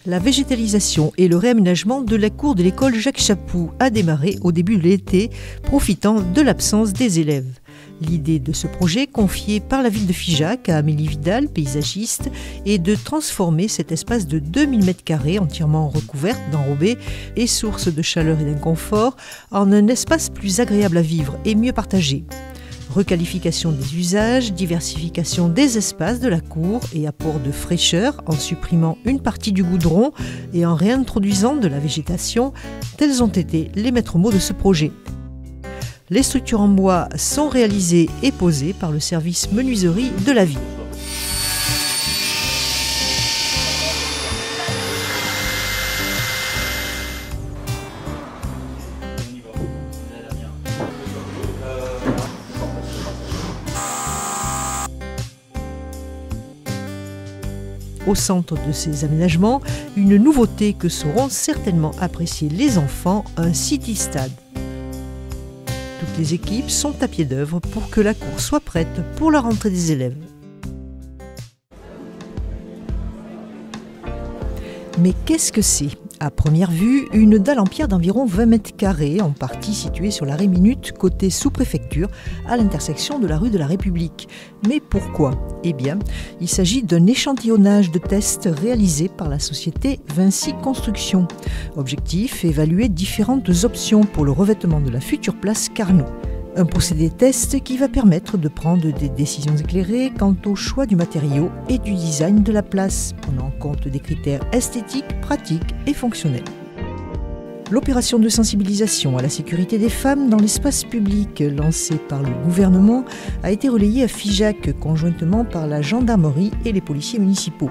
La végétalisation et le réaménagement de la cour de l'école Jacques Chapou a démarré au début de l'été, profitant de l'absence des élèves. L'idée de ce projet, confiée par la ville de Figeac à Amélie Vidal, paysagiste, est de transformer cet espace de 2000 m² entièrement recouvert d'enrobés et source de chaleur et d'inconfort en un espace plus agréable à vivre et mieux partagé. Requalification des usages, diversification des espaces de la cour et apport de fraîcheur en supprimant une partie du goudron et en réintroduisant de la végétation, tels ont été les maîtres mots de ce projet. Les structures en bois sont réalisées et posées par le service menuiserie de la ville. Au centre de ces aménagements, une nouveauté que sauront certainement apprécier les enfants, un city stade. Toutes les équipes sont à pied d'œuvre pour que la cour soit prête pour la rentrée des élèves. Mais qu'est-ce que c'est ? À première vue, une dalle en pierre d'environ 20 m², en partie située sur l'arrêt Minute, côté sous-préfecture, à l'intersection de la rue de la République. Mais pourquoi ? Eh bien, il s'agit d'un échantillonnage de tests réalisé par la société Vinci Construction. Objectif, évaluer différentes options pour le revêtement de la future place Carnot. Un procédé test qui va permettre de prendre des décisions éclairées quant au choix du matériau et du design de la place, prenant en compte des critères esthétiques, pratiques et fonctionnels. L'opération de sensibilisation à la sécurité des femmes dans l'espace public lancée par le gouvernement a été relayée à Figeac conjointement par la gendarmerie et les policiers municipaux.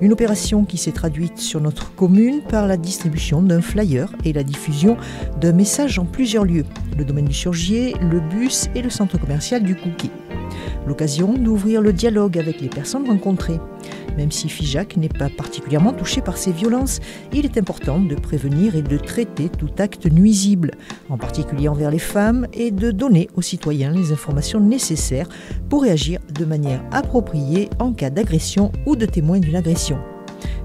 Une opération qui s'est traduite sur notre commune par la distribution d'un flyer et la diffusion d'un message en plusieurs lieux, le domaine du Surgier, le bus et le centre commercial du Couquet. L'occasion d'ouvrir le dialogue avec les personnes rencontrées. Même si Figeac n'est pas particulièrement touché par ces violences, il est important de prévenir et de traiter tout acte nuisible, en particulier envers les femmes, et de donner aux citoyens les informations nécessaires pour réagir de manière appropriée en cas d'agression ou de témoin d'une agression.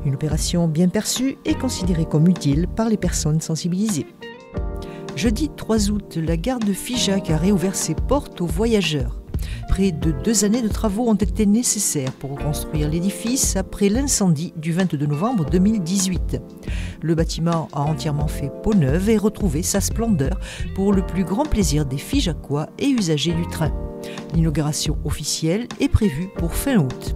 Une opération bien perçue et considérée comme utile par les personnes sensibilisées. Jeudi 3 août, la gare de Figeac a réouvert ses portes aux voyageurs. Près de 2 années de travaux ont été nécessaires pour reconstruire l'édifice après l'incendie du 22 novembre 2018. Le bâtiment a entièrement fait peau neuve et retrouvé sa splendeur pour le plus grand plaisir des Figeacois et usagers du train. L'inauguration officielle est prévue pour fin août.